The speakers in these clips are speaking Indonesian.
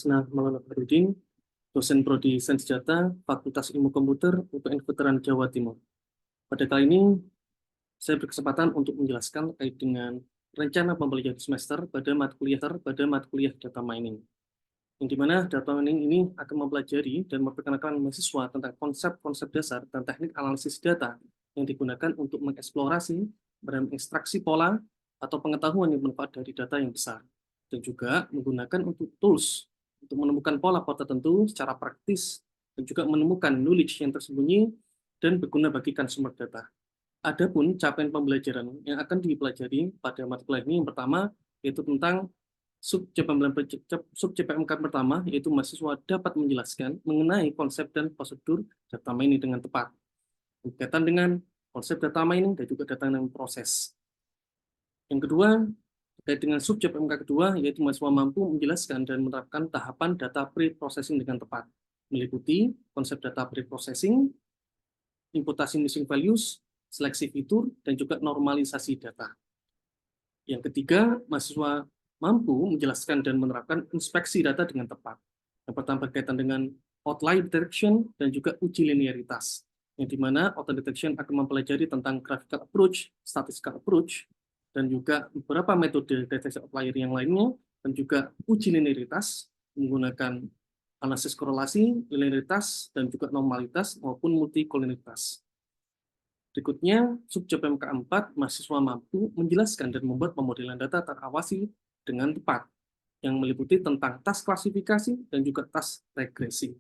Tresna Maulana Farudin, dosen Prodi Sains Data, Fakultas Ilmu Komputer, UPN Veteran Jawa Timur. Pada kali ini, saya berkesempatan untuk menjelaskan terkait dengan rencana pembelajaran semester pada mata kuliah data mining. Yang dimana data mining ini akan mempelajari dan memperkenalkan mahasiswa tentang konsep-konsep dasar dan teknik analisis data yang digunakan untuk mengeksplorasi dan mengekstraksi pola atau pengetahuan yang bermanfaat dari data yang besar, dan juga menggunakan untuk tools untuk menemukan pola-pola tertentu secara praktis dan juga menemukan knowledge yang tersembunyi dan berguna bagi konsumer data. Adapun capaian pembelajaran yang akan dipelajari pada mata kuliah ini yang pertama yaitu tentang sub CPMK pertama, yaitu mahasiswa dapat menjelaskan mengenai konsep dan prosedur data mining dengan tepat, berkaitan dengan konsep data mining dan juga data mining proses. Yang kedua, terkait dengan sub CPMK kedua, yaitu mahasiswa mampu menjelaskan dan menerapkan tahapan data pre-processing dengan tepat, meliputi konsep data pre-processing, imputasi missing values, seleksi fitur, dan juga normalisasi data. Yang ketiga, mahasiswa mampu menjelaskan dan menerapkan inspeksi data dengan tepat. Yang pertama berkaitan dengan outlier detection dan juga uji linearitas, yang dimana outlier detection akan mempelajari tentang graphical approach, statistical approach, dan juga beberapa metode deteksi outlier yang lainnya, dan juga uji linearitas menggunakan analisis korelasi, linearitas, dan juga normalitas maupun multikolinitas. Berikutnya, sub CPMK 4, mahasiswa mampu menjelaskan dan membuat pemodelan data terawasi dengan tepat, yang meliputi tentang task klasifikasi dan juga task regresi.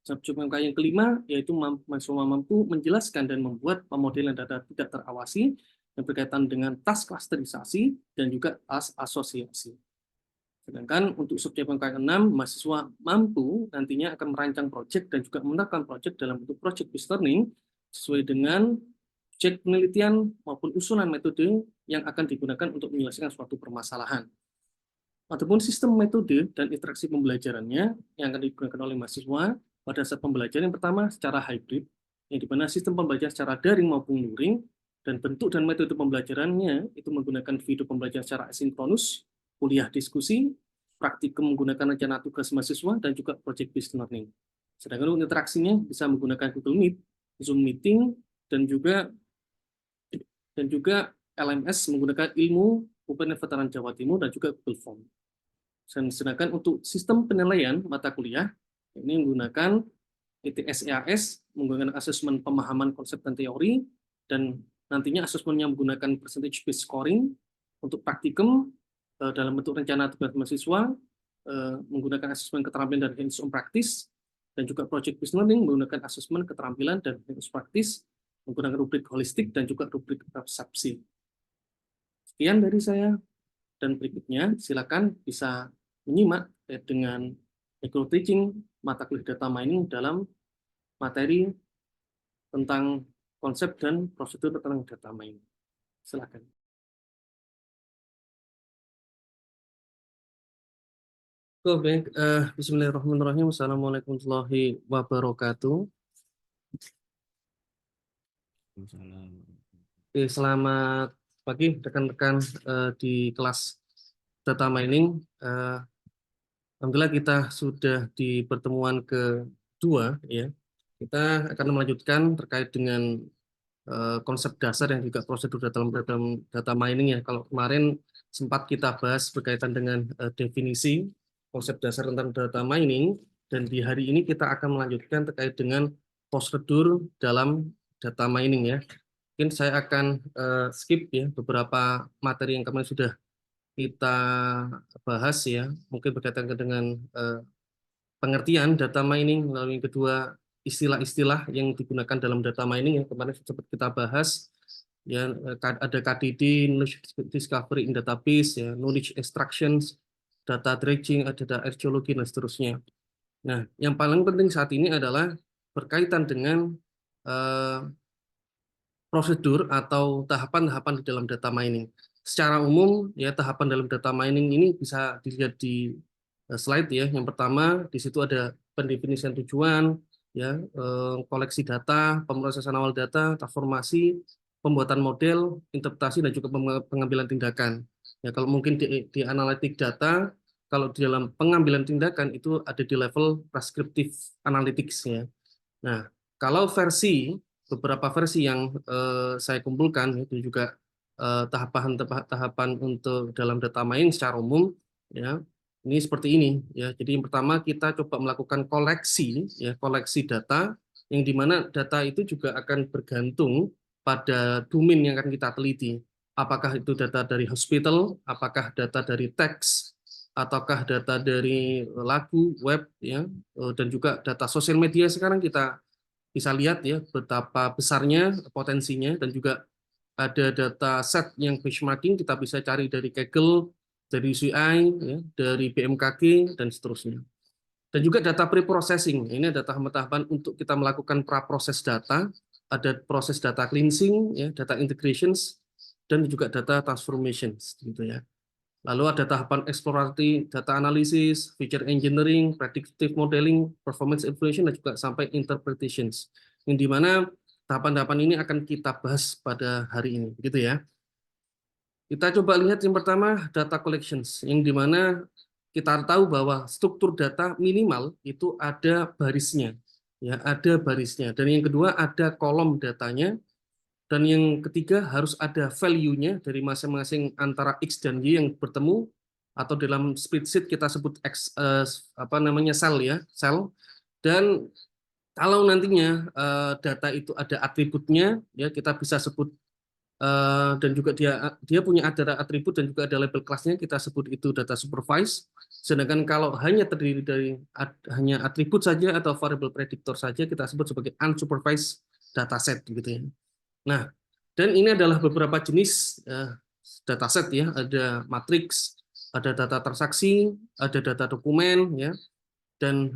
Sub CPMK yang kelima, yaitu mahasiswa mampu menjelaskan dan membuat pemodelan data tidak terawasi yang berkaitan dengan task klasterisasi dan juga task asosiasi. Sedangkan untuk sub CPMK yang 6, mahasiswa mampu nantinya akan merancang proyek dan juga menerapkan proyek dalam bentuk project based learning sesuai dengan project penelitian maupun usulan metode yang akan digunakan untuk menyelesaikan suatu permasalahan. Ataupun sistem metode dan interaksi pembelajarannya yang akan digunakan oleh mahasiswa pada saat pembelajaran yang pertama secara hybrid, yang di mana sistem pembelajaran secara daring maupun luring, dan bentuk dan metode pembelajarannya itu menggunakan video pembelajaran secara asinkronus, kuliah diskusi, praktikum menggunakan rencana tugas mahasiswa, dan juga project based learning. Sedangkan interaksinya bisa menggunakan Google Meet, Zoom Meeting, dan juga LMS menggunakan ilmu UPN Veteran Jawa Timur dan juga Google Form. Sedangkan untuk sistem penilaian mata kuliah, ini menggunakan ITS-EAS, menggunakan asesmen pemahaman konsep dan teori, dan nantinya asesmennya menggunakan percentage based scoring. Untuk praktikum dalam bentuk rencana tugas mahasiswa, menggunakan asesmen keterampilan dan hands-on practice, dan juga project based learning menggunakan asesmen keterampilan dan hands-on practice, menggunakan rubrik holistik dan juga rubrik persepsi. Sekian dari saya, dan berikutnya silakan bisa menyimak dengan micro teaching mata kuliah data mining dalam materi tentang konsep dan prosedur tentang data mining. Silakan. Baik, bismillahirrahmanirrahim. Assalamualaikum warahmatullahi wabarakatuh. Selamat pagi rekan-rekan di kelas data mining. Alhamdulillah kita sudah di pertemuan kedua, ya. Kita akan melanjutkan terkait dengan konsep dasar yang juga prosedur dalam data mining, ya. Kalau kemarin sempat kita bahas berkaitan dengan definisi konsep dasar tentang data mining, dan di hari ini kita akan melanjutkan terkait dengan prosedur dalam data mining, ya. Mungkin saya akan skip ya beberapa materi yang kemarin sudah kita bahas, ya. Mungkin berkaitan dengan pengertian data mining, lalu yang kedua istilah-istilah yang digunakan dalam data mining yang kemarin sempat kita bahas, ya. Ada KDD, knowledge discovery in database, ya, knowledge extractions, data dredging, ada data archeology, dan seterusnya. Nah, yang paling penting saat ini adalah berkaitan dengan prosedur atau tahapan-tahapan di dalam data mining. Secara umum, ya, tahapan dalam data mining ini bisa dilihat di slide, ya. Yang pertama di situ ada pendefinisian tujuan, ya, koleksi data, pemrosesan awal data, transformasi, pembuatan model, interpretasi, dan juga pengambilan tindakan. Ya, kalau mungkin di analitik data kalau di dalam pengambilan tindakan itu ada di level prescriptive analytics ya. Nah, kalau beberapa versi yang saya kumpulkan itu juga tahapan-tahapan untuk dalam data mining secara umum ya. Ini seperti ini ya. Jadi yang pertama kita coba melakukan koleksi data yang dimana data itu juga akan bergantung pada domain yang akan kita teliti. Apakah itu data dari hospital, apakah data dari teks, ataukah data dari lagu, web ya, dan juga data sosial media. Sekarang kita bisa lihat ya betapa besarnya potensinya, dan juga ada data set yang benchmarking kita bisa cari dari Kaggle, dari UCI, ya, dari BMKG, dan seterusnya. Dan juga data pre-processing, ini ada tahapan-tahapan untuk kita melakukan pra-proses data, ada proses data cleansing, ya, data integrations, dan juga data transformations, gitu ya. Lalu ada tahapan exploratory data analysis, feature engineering, predictive modeling, performance evaluation, dan juga sampai interpretations. Yang di mana tahapan-tahapan ini akan kita bahas pada hari ini, gitu ya. Kita coba lihat yang pertama data collections, yang di mana kita tahu bahwa struktur data minimal itu ada barisnya, ya, ada barisnya. Dan yang kedua ada kolom datanya. Dan yang ketiga harus ada value-nya dari masing-masing antara X dan Y yang bertemu, atau dalam spreadsheet kita sebut sel ya, sel. Dan kalau nantinya data itu ada atributnya, ya kita bisa sebut, dan juga dia punya ada atribut dan juga ada label kelasnya, kita sebut itu data supervised. Sedangkan kalau hanya terdiri dari hanya atribut saja atau variable predictor saja, kita sebut sebagai unsupervised dataset gitu ya. Nah, dan ini adalah beberapa jenis dataset ya, ada matriks, ada data transaksi, ada data dokumen ya, dan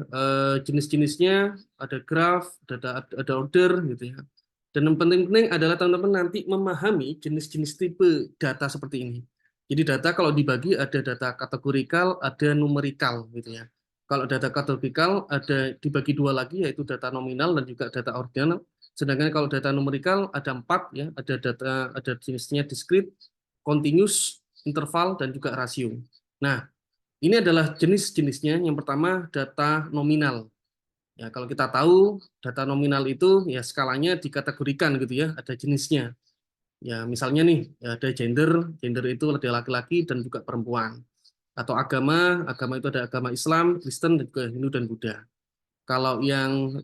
jenis-jenisnya ada graph, ada order gitu ya. Dan yang penting-penting adalah teman-teman nanti memahami jenis-jenis tipe data seperti ini. Jadi data kalau dibagi ada data kategorikal, ada numerikal gitu ya. Kalau data kategorikal ada dibagi dua lagi, yaitu data nominal dan juga data ordinal. Sedangkan kalau data numerikal ada 4 ya, ada jenisnya discrete, continuous, interval, dan juga rasio. Nah, ini adalah jenis-jenisnya. Yang pertama data nominal. Ya, kalau kita tahu data nominal itu ya skalanya dikategorikan gitu ya, ada jenisnya. Ya, misalnya nih ya, ada gender itu ada laki-laki dan juga perempuan. Atau agama itu ada agama Islam, Kristen, dan juga Hindu dan Buddha. Kalau yang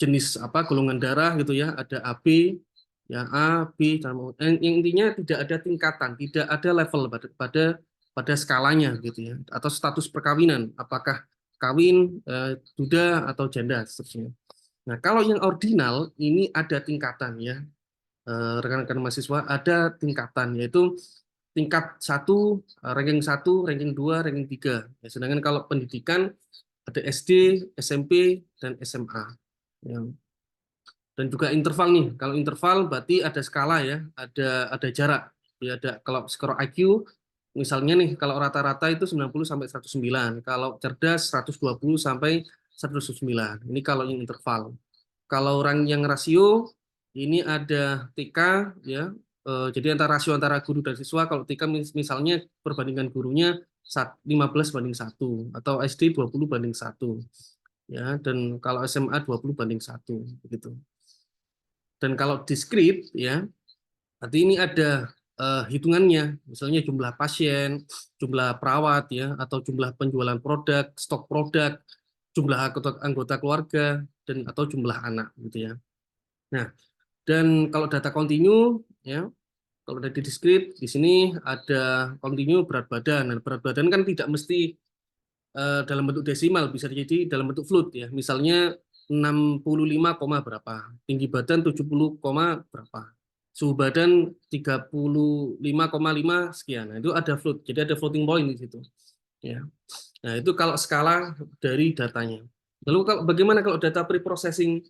jenis golongan darah gitu ya, ada AB, ya A, B, dan yang intinya tidak ada tingkatan, tidak ada level pada skalanya gitu ya, atau status perkawinan, apakah kawin, duda atau janda seterusnya. Nah, kalau yang ordinal ini ada tingkatan ya, rekan-rekan mahasiswa, ada tingkatan, yaitu tingkat 1, ranking 2, ranking 3. Ya, sedangkan kalau pendidikan ada SD, SMP, dan SMA. Ya. Dan juga interval nih. Kalau interval berarti ada skala ya, ada jarak. Ya, ada kalau skor IQ misalnya nih, kalau rata-rata itu 90 sampai 109, kalau cerdas 120 sampai 109. Ini kalau yang interval. Kalau orang yang rasio ini ada TK ya. Jadi rasio antara guru dan siswa, kalau TK misalnya perbandingan gurunya 15:1 atau SD 20:1 ya, dan kalau SMA 20:1 begitu. Dan kalau discrete ya, berarti ini ada hitungannya, misalnya jumlah pasien, jumlah perawat ya, atau jumlah penjualan produk, stok produk, jumlah anggota keluarga, dan atau jumlah anak gitu ya. Nah, dan kalau data kontinu ya, kalau dari discrete di sini ada kontinu berat badan. Dan berat badan kan tidak mesti dalam bentuk desimal, bisa jadi dalam bentuk float ya. Misalnya 65, berapa, tinggi badan 70, berapa, suhu badan 35,5 sekian. Nah, itu ada float. Jadi ada floating point di situ. Ya. Nah, itu kalau skala dari datanya. Lalu bagaimana kalau data pre-processing?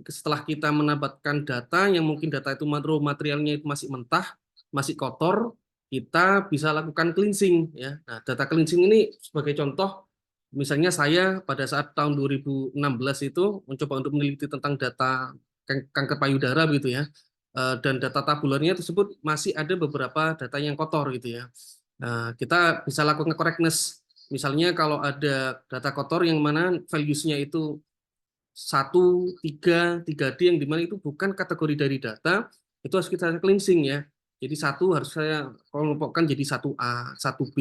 Setelah kita mendapatkan data yang mungkin data itu materialnya itu masih mentah, masih kotor, kita bisa lakukan cleansing ya. Nah, data cleansing ini sebagai contoh, misalnya saya pada saat tahun 2016 itu mencoba untuk meneliti tentang data kanker payudara gitu ya. Dan data tabularnya tersebut masih ada beberapa data yang kotor gitu ya. Nah, kita bisa lakukan correctness. Misalnya kalau ada data kotor yang mana values-nya itu 1, 3, 3D yang dimana itu bukan kategori dari data, itu harus kita cleansing ya. Jadi satu harus saya kelompokkan jadi 1A, 1B,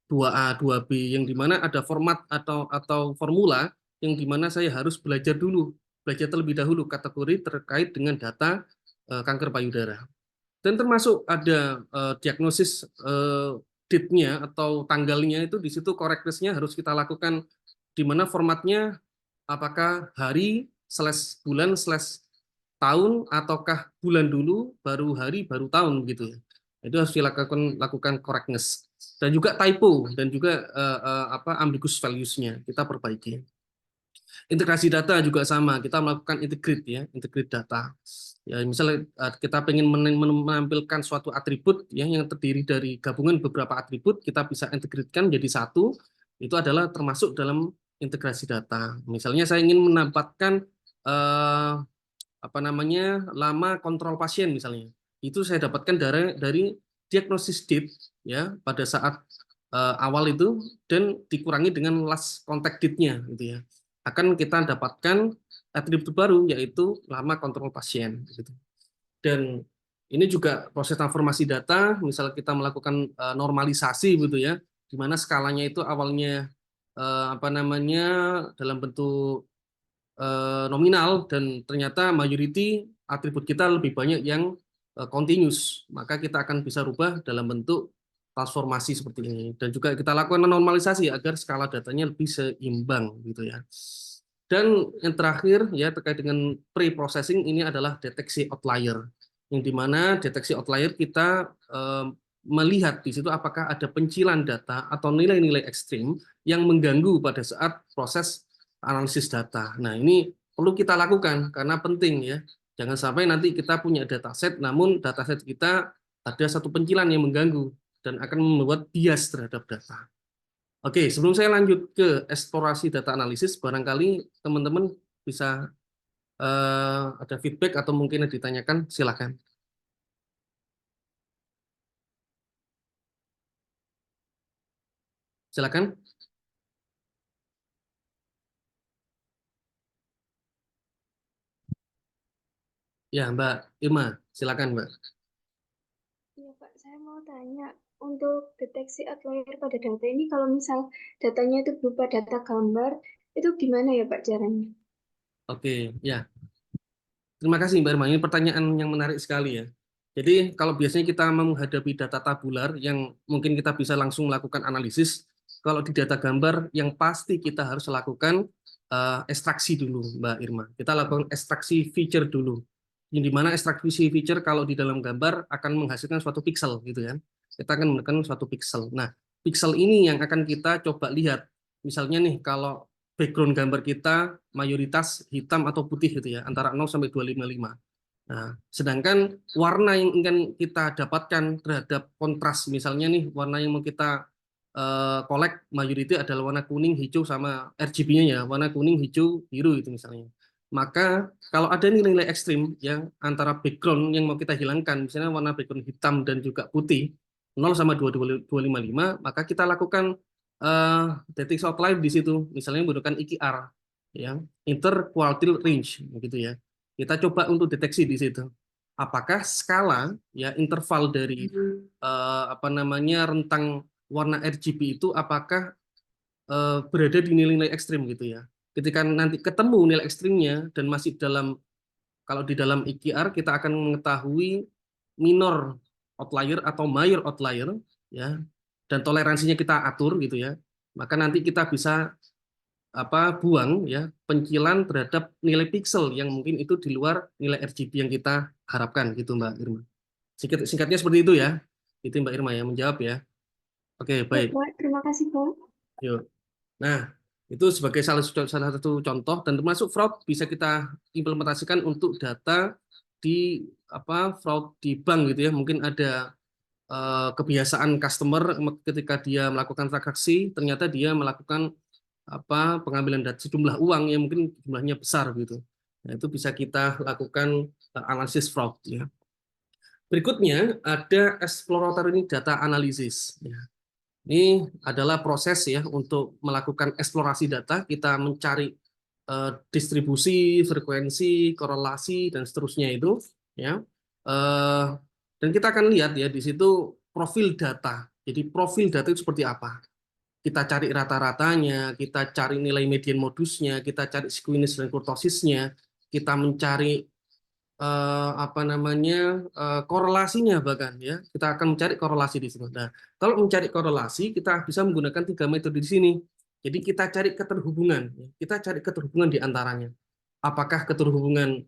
2A, 2B, yang dimana ada format atau formula yang dimana saya harus belajar dulu, belajar terlebih dahulu kategori terkait dengan data kanker payudara. Dan termasuk ada diagnosis date-nya atau tanggalnya itu di situ correctness-nya harus kita lakukan di mana formatnya apakah hari slash bulan slash tahun ataukah bulan dulu baru hari baru tahun gitu ya. Itu harus dilakukan correctness dan juga typo dan juga ambiguous values-nya kita perbaiki. Integrasi data juga sama, kita melakukan integrate ya, integrate data. Ya, misalnya kita ingin menampilkan suatu atribut ya yang terdiri dari gabungan beberapa atribut, kita bisa integratekan jadi satu, itu adalah termasuk dalam integrasi data. Misalnya saya ingin menempatkan lama kontrol pasien misalnya. Itu saya dapatkan dari diagnosis date ya pada saat awal itu dan dikurangi dengan last contact date-nya gitu ya. Akan kita dapatkan atribut baru yaitu lama kontrol pasien gitu. Dan ini juga proses transformasi data, misal kita melakukan normalisasi gitu ya, di mana skalanya itu awalnya dalam bentuk nominal dan ternyata majority atribut kita lebih banyak yang continuous, maka kita akan bisa rubah dalam bentuk transformasi seperti ini. Dan juga kita lakukan normalisasi agar skala datanya lebih seimbang gitu ya. Dan yang terakhir ya terkait dengan pre-processing ini adalah deteksi outlier, yang dimana deteksi outlier kita melihat di situ apakah ada pencilan data atau nilai-nilai ekstrim yang mengganggu pada saat proses analisis data. Nah, ini perlu kita lakukan karena penting ya. Jangan sampai nanti kita punya dataset, namun dataset kita ada satu pencilan yang mengganggu dan akan membuat bias terhadap data. Oke, sebelum saya lanjut ke eksplorasi data analisis, barangkali teman-teman bisa ada feedback atau mungkin yang ditanyakan, silakan. Silakan. Ya, Mbak Irma, silakan, Mbak. Iya Pak, saya mau tanya, untuk deteksi outlier pada data ini, kalau misal datanya itu berupa data gambar, itu gimana ya Pak caranya? Oke, ya. Terima kasih Mbak Irma, ini pertanyaan yang menarik sekali ya. Jadi kalau biasanya kita menghadapi data tabular yang mungkin kita bisa langsung melakukan analisis, kalau di data gambar yang pasti kita harus lakukan ekstraksi dulu Mbak Irma. Kita lakukan ekstraksi feature dulu. Yang dimana ekstraksi feature kalau di dalam gambar akan menghasilkan suatu pixel gitu kan. Kita akan menggunakan suatu pixel. Nah, pixel ini yang akan kita coba lihat. Misalnya nih kalau background gambar kita mayoritas hitam atau putih gitu ya, antara 0 sampai 255. Nah, sedangkan warna yang ingin kita dapatkan terhadap kontras, misalnya nih warna yang mau kita collect majority adalah warna kuning, hijau sama RGB-nya ya, warna kuning, hijau, biru itu misalnya. Maka kalau ada nilai-nilai ekstrim yang antara background yang mau kita hilangkan, misalnya warna background hitam dan juga putih, 0 sama 255, maka kita lakukan deteksi outlier di situ, misalnya menggunakan IQR, ya, interquartile range, gitu ya. Kita coba untuk deteksi di situ. Apakah skala ya interval dari rentang warna RGB itu apakah berada di nilai-nilai ekstrim gitu ya. Ketika nanti ketemu nilai ekstrimnya dan masih kalau di dalam IQR kita akan mengetahui minor outlier atau major outlier ya dan toleransinya kita atur gitu ya. Maka nanti kita bisa buang ya pencilan terhadap nilai pixel yang mungkin itu di luar nilai RGB yang kita harapkan gitu Mbak Irma. Singkatnya seperti itu ya. Itu Mbak Irma ya menjawab ya. Oke, Ya baik. Pak, terima kasih Pak. Yuk. Nah, itu sebagai salah satu contoh dan termasuk fraud bisa kita implementasikan untuk data di fraud di bank gitu ya. Mungkin ada kebiasaan customer ketika dia melakukan transaksi ternyata dia melakukan pengambilan data sejumlah uang yang mungkin jumlahnya besar gitu. Nah, itu bisa kita lakukan analisis fraud ya. Berikutnya ada exploratory data analysis. Ya. Ini adalah proses ya untuk melakukan eksplorasi data. Kita mencari distribusi, frekuensi, korelasi dan seterusnya itu. Ya. Dan kita akan lihat ya di situ profil data. Jadi profil data itu seperti apa? Kita cari rata-ratanya, kita cari nilai median modusnya, kita cari skewness dan kurtosisnya, kita mencari apa namanya korelasinya bahkan ya kita akan mencari korelasi di sini. Nah, kalau mencari korelasi kita bisa menggunakan 3 metode di sini. Jadi kita cari keterhubungan, ya. Kita cari keterhubungan di antaranya. Apakah keterhubungan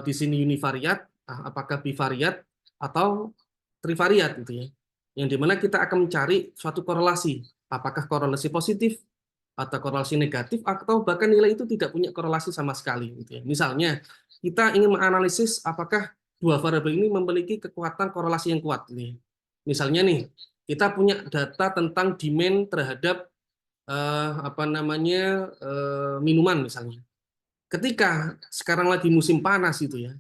di sini univariat, apakah bivariat atau trivariat gitu ya. Yang dimana kita akan mencari suatu korelasi, apakah korelasi positif atau korelasi negatif atau bahkan nilai itu tidak punya korelasi sama sekali gitu ya. Misalnya kita ingin menganalisis apakah dua variabel ini memiliki kekuatan korelasi yang kuat nih. Misalnya nih, kita punya data tentang demand terhadap apa namanya minuman misalnya. Ketika sekarang lagi musim panas itu ya,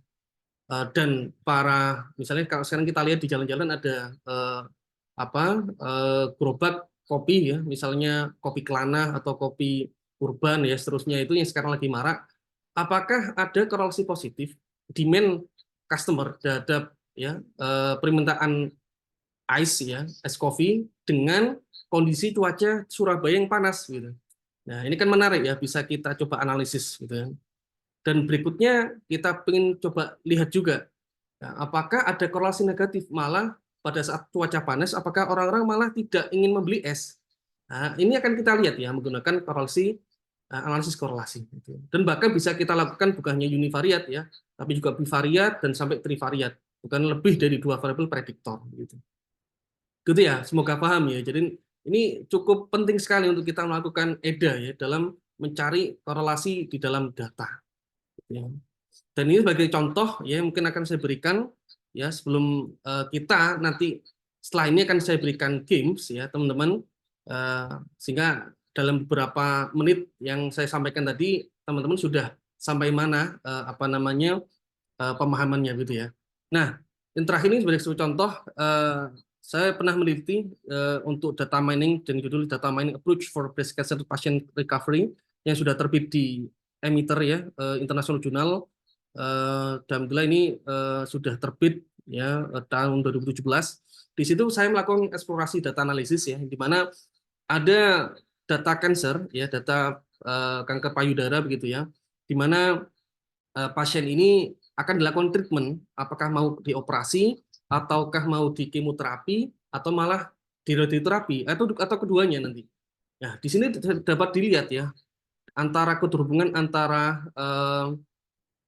dan para misalnya kalau sekarang kita lihat di jalan-jalan ada gerobak kopi ya, misalnya kopi Kelana atau kopi Urban ya, seterusnya itu yang sekarang lagi marak. Apakah ada korelasi positif demand customer terhadap ya permintaan ice ya, ice coffee dengan kondisi cuaca Surabaya yang panas gitu. Nah, ini kan menarik ya, bisa kita coba analisis gitu ya. Dan berikutnya kita ingin coba lihat juga, ya, apakah ada korelasi negatif malah pada saat cuaca panas, apakah orang-orang malah tidak ingin membeli es. Nah, ini akan kita lihat ya menggunakan korelasi analisis korelasi. Gitu. Dan bahkan bisa kita lakukan bukan hanya univariat ya, tapi juga bivariat dan sampai trivariat, bukan lebih dari 2 variabel prediktor. Gitu. Gitu ya, semoga paham ya. Jadi ini cukup penting sekali untuk kita melakukan EDA ya dalam mencari korelasi di dalam data. Ya. Dan ini sebagai contoh ya mungkin akan saya berikan ya sebelum kita nanti setelah ini akan saya berikan games ya teman-teman sehingga dalam beberapa menit yang saya sampaikan tadi teman-teman sudah sampai mana apa namanya pemahamannya gitu ya. Nah, yang terakhir ini sebagai contoh saya pernah meneliti untuk data mining dengan judul Data Mining Approach for Breast Cancer Patient Recovery yang sudah terbit di Emitter ya International Journal. Alhamdulillah ini sudah terbit ya tahun 2017. Di situ saya melakukan eksplorasi data analisis ya, di mana ada data cancer ya, data kanker payudara begitu ya, di mana pasien ini akan dilakukan treatment, apakah mau dioperasi ataukah mau di kemoterapi atau malah di radioterapi atau keduanya nanti. Nah, di sini dapat dilihat ya antara keterhubungan antara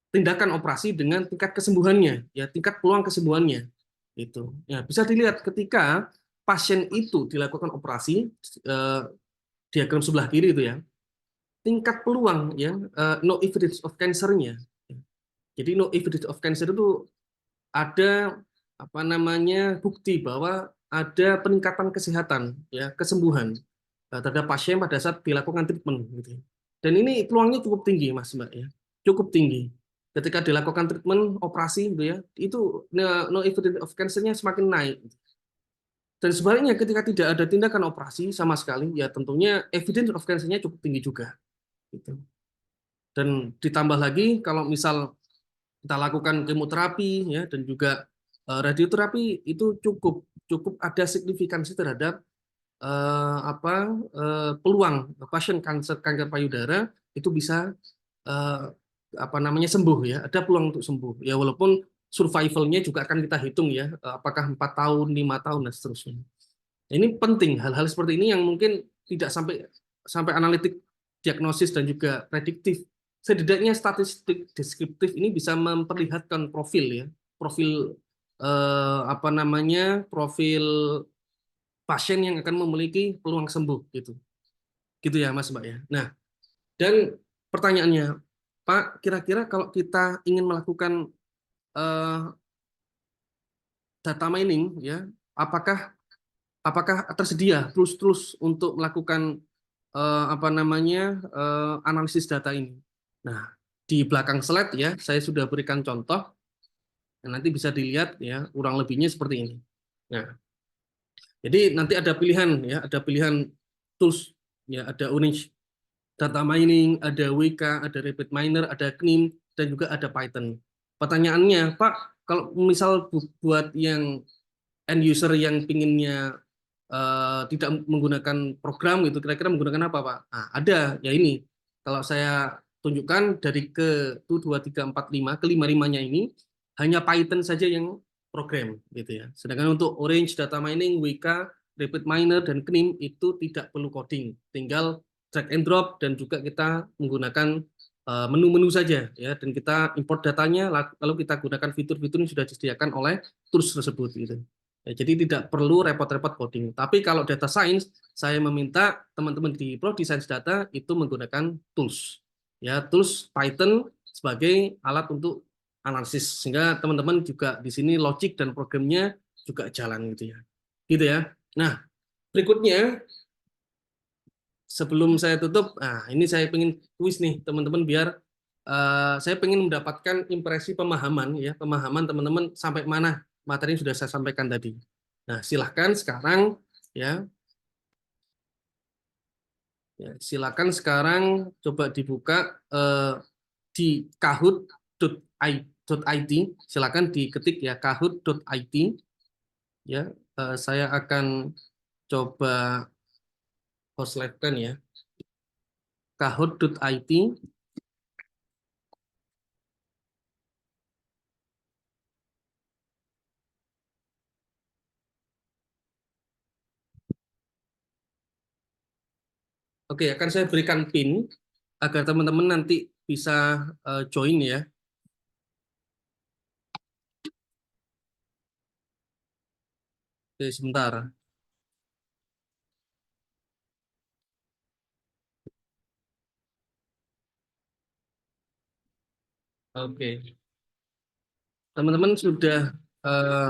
tindakan operasi dengan tingkat kesembuhannya, ya tingkat peluang kesembuhannya. Itu. Ya, bisa dilihat ketika pasien itu dilakukan operasi diagram sebelah kiri itu ya, tingkat peluang ya no evidence of cancer-nya. Jadi no evidence of cancer itu ada apa namanya bukti bahwa ada peningkatan kesehatan ya kesembuhan terhadap pasien pada saat dilakukan treatment gitu. Dan ini peluangnya cukup tinggi Mas Mbak ya. Cukup tinggi. Ketika dilakukan treatment operasi gitu ya, itu no evidence of cancer-nya semakin naik. Dan sebaliknya ketika tidak ada tindakan operasi sama sekali ya tentunya evidence of cancer-nya cukup tinggi juga gitu. Dan ditambah lagi kalau misal kita lakukan kemoterapi ya dan juga radioterapi itu cukup ada signifikansi terhadap peluang pasien kanker payudara itu bisa eh, apa namanya sembuh ya, ada peluang untuk sembuh ya walaupun survivalnya juga akan kita hitung ya, apakah 4 tahun, 5 tahun dan seterusnya. Ini penting hal-hal seperti ini yang mungkin tidak sampai analitik diagnosis dan juga prediktif. Setidaknya statistik deskriptif ini bisa memperlihatkan profil ya, profil apa namanya profil pasien yang akan memiliki peluang sembuh gitu ya Mas Mbak ya. Nah dan pertanyaannya Pak, kira-kira kalau kita ingin melakukan eh, data mining ya, apakah tersedia terus untuk melakukan apa namanya analisis data ini? Nah di belakang slide ya saya sudah berikan contoh Nah, nanti bisa dilihat ya, kurang lebihnya seperti ini. Nah, jadi nanti ada pilihan ya, ada pilihan tools ya, ada Orange Data Mining, ada WK, ada Rapid Miner, ada CNIM, dan juga ada Python. Pertanyaannya, Pak, kalau misal buat yang end user yang pinginnya tidak menggunakan program itu kira-kira menggunakan apa, Pak? Nah, ada ya ini. Kalau saya tunjukkan dari ke 1, 2, 3, 4, 5, kelima-limanya ini hanya Python saja yang program gitu ya. Sedangkan untuk Orange Data Mining, WK, Rapid Miner dan CNIM itu tidak perlu coding, tinggal drag and drop dan juga kita menggunakan menu-menu saja ya, dan kita import datanya lalu kita gunakan fitur-fitur yang sudah disediakan oleh tools tersebut gitu. Ya, jadi tidak perlu repot-repot coding. Tapi kalau data science, saya meminta teman-teman di Prodi Sains Data itu menggunakan tools. Ya, tools Python sebagai alat untuk analisis sehingga teman-teman juga di sini logic dan programnya juga jalan gitu ya. Gitu ya. Nah, berikutnya sebelum saya tutup, nah ini saya ingin kuis nih teman-teman biar saya ingin mendapatkan impresi pemahaman ya, pemahaman teman-teman sampai mana materi yang sudah saya sampaikan tadi. Nah, silahkan sekarang ya, silakan sekarang coba dibuka di kahoot.it, silakan diketik ya kahoot.it ya. Saya akan coba host live kan ya, kahoot.it. Oke, akan saya berikan pin agar teman-teman nanti bisa join ya. Oke, sebentar. Oke, teman-teman sudah eh,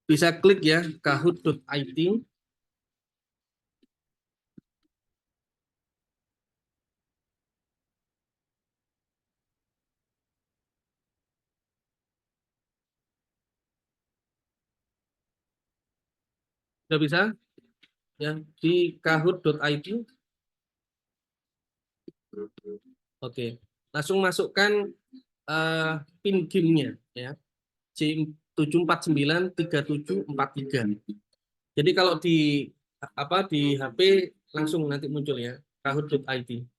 bisa klik ya kahoot.it. Sudah bisa ya di kahoot.it. Oke, langsung masukkan pin gamenya ya, C7493743. Jadi kalau di di HP langsung nanti muncul ya kahoot.it.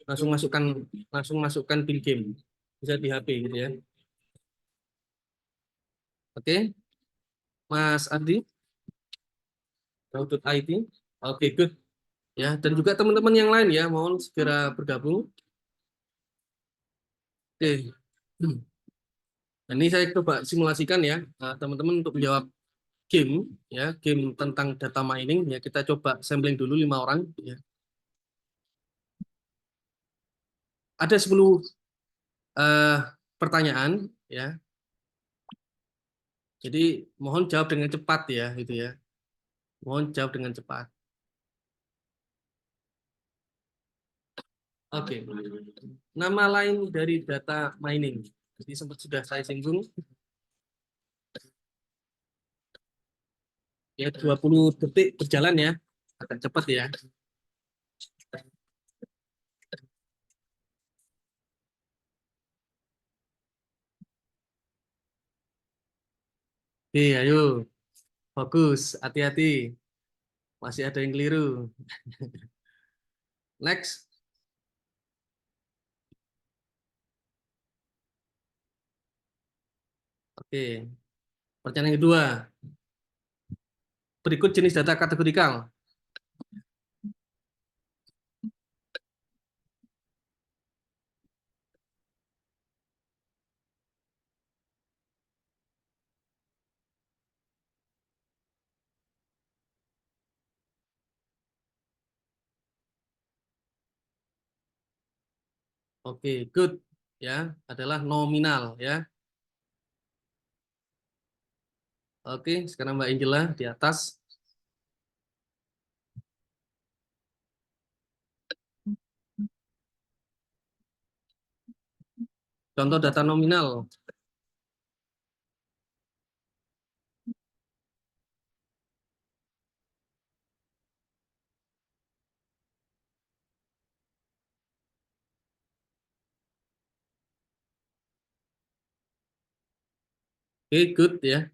Langsung masukkan pin game. Bisa di HP gitu ya. Oke, Mas Ardi, kahoot.it. Oke, good. Ya, dan juga teman-teman yang lain ya, mohon segera bergabung. Oke. Nah, ini saya coba simulasikan ya, teman-teman untuk menjawab game ya, game tentang data mining ya. Kita coba sampling dulu 5 orang ya. Ada 10 eh, pertanyaan ya. Jadi mohon jawab dengan cepat ya gitu ya. Mohon jawab dengan cepat. Oke. Nama lain dari data mining. Jadi sempat sudah saya singgung ya, 20 detik berjalan ya. Agak cepat ya. Oke, ayo. Fokus, hati-hati. Masih ada yang keliru. Next. Oke. Pertanyaan yang kedua. Berikut jenis data kategorikal. Oke, good. Ya, adalah nominal ya. Oke, sekarang Mbak Angela di atas. Contoh data nominal. Oke, good ya.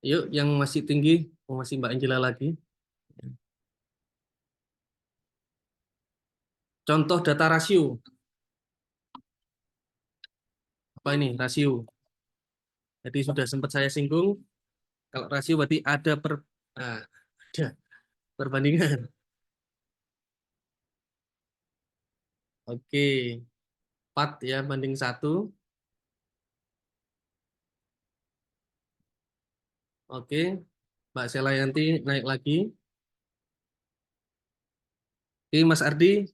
Yuk, yang masih tinggi, masih Mbak Angela lagi. Contoh data rasio. Apa ini? Rasio. Jadi sudah sempat saya singgung. Kalau rasio berarti ada ada perbandingan. Oke, 4 ya banding 1. Oke, Mbak Selayanti naik lagi. Oke, Mas Ardi,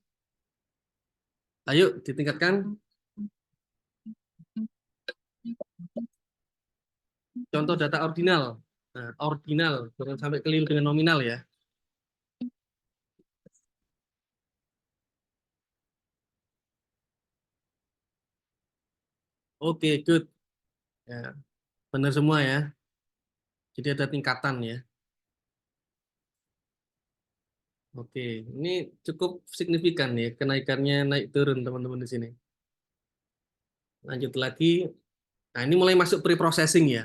ayo ditingkatkan. Contoh data ordinal. Nah, ordinal, jangan sampai keliru dengan nominal ya. Oke, good. Ya, benar semua ya. Jadi ada tingkatan ya. Oke, ini cukup signifikan ya kenaikannya naik turun teman-teman di sini. Lanjut lagi. Nah, ini mulai masuk pre-processing ya.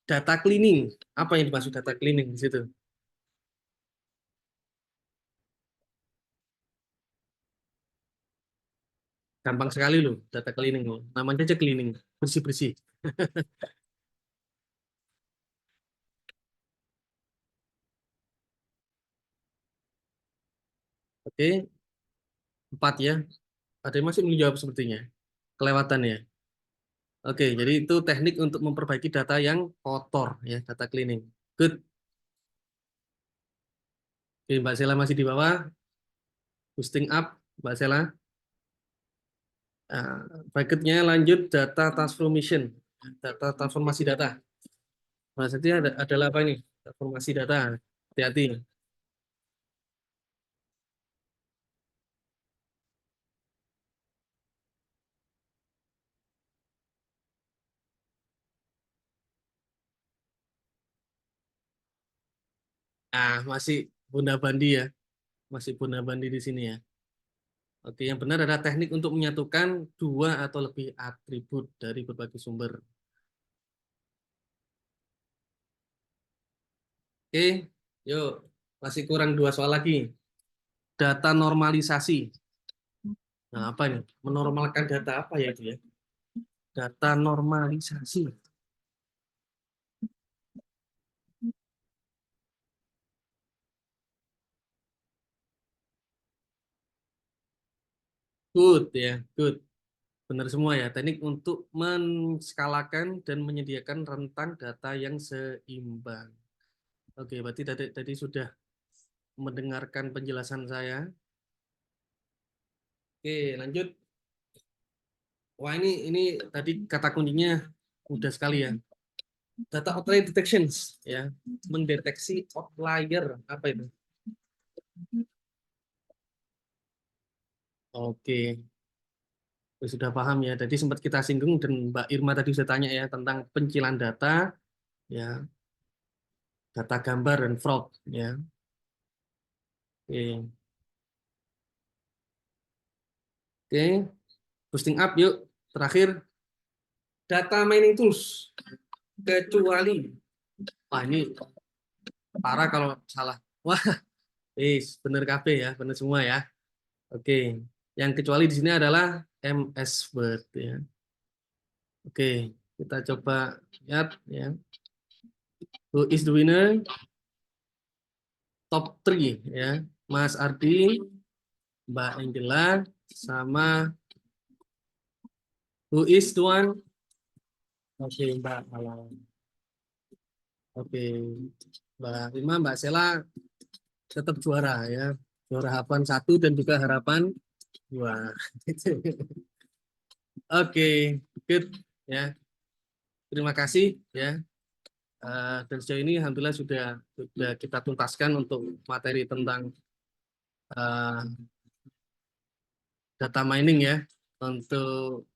Data cleaning. Apa yang dimaksud data cleaning di situ? Gampang sekali loh data cleaning loh. Namanya aja cleaning, bersih-bersih. Oke, 4 ya. Ada yang masih menjawab sepertinya. Kelewatan ya. Oke, jadi itu teknik untuk memperbaiki data yang kotor ya, data cleaning. Good. Oke, Mbak Sela masih di bawah. Boosting up, Mbak Sela. Nah, berikutnya lanjut data transformation. Data transformasi data. Maksudnya adalah apa ini? Transformasi data. Hati-hati. Nah, masih Bunda Bandi ya. Masih Bunda Bandi di sini ya. Oke, yang benar adalah teknik untuk menyatukan dua atau lebih atribut dari berbagai sumber. Oke, yuk. Masih kurang 2 soal lagi. Data normalisasi. Nah, apa ini? Menormalkan data apa ya itu ya? Data normalisasi. Good ya, good. Benar semua ya. Teknik untuk menskalakan dan menyediakan rentang data yang seimbang. Oke, berarti tadi sudah mendengarkan penjelasan saya. Oke, lanjut. Wah, ini tadi kata kuncinya mudah sekali ya. Data outlier detections ya. Mendeteksi outlier apa itu? Oke, sudah paham ya. Tadi sempat kita singgung dan Mbak Irma tadi sudah tanya ya tentang pencilan data ya, data gambar dan fraud ya. Oke. Oke, boosting up yuk. Terakhir, data mining tools. Kecuali, wah ini parah kalau salah. Wah, bener KB ya, bener semua ya. Oke, yang kecuali di sini adalah MS Word ya. Oke, kita coba lihat ya. Who is the winner? Top 3 ya. Mas Ardi, Mbak Angela, sama who is the one? Oke, Mbak Malang. Oke, Mbak Rima, Mbak Sela tetap juara ya. Juara harapan 1 dan juga harapan 2. Oke, good ya. Terima kasih ya. Dan sejauh ini alhamdulillah sudah kita tuntaskan untuk materi tentang eh, data mining ya, untuk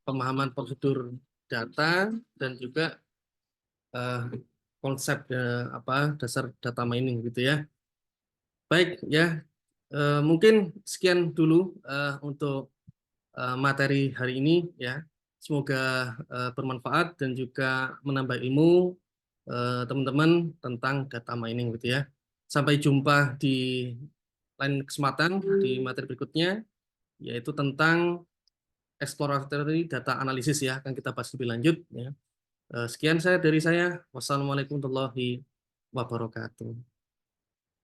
pemahaman prosedur data dan juga eh, konsep apa dasar data mining gitu ya. Baik ya, mungkin sekian dulu untuk materi hari ini ya. Semoga bermanfaat dan juga menambah ilmu teman-teman tentang data mining gitu ya. Sampai jumpa di lain kesempatan di materi berikutnya, yaitu tentang exploratory data analysis ya, akan kita bahas lebih lanjut ya. Sekian dari saya. Wassalamualaikum warahmatullahi wabarakatuh.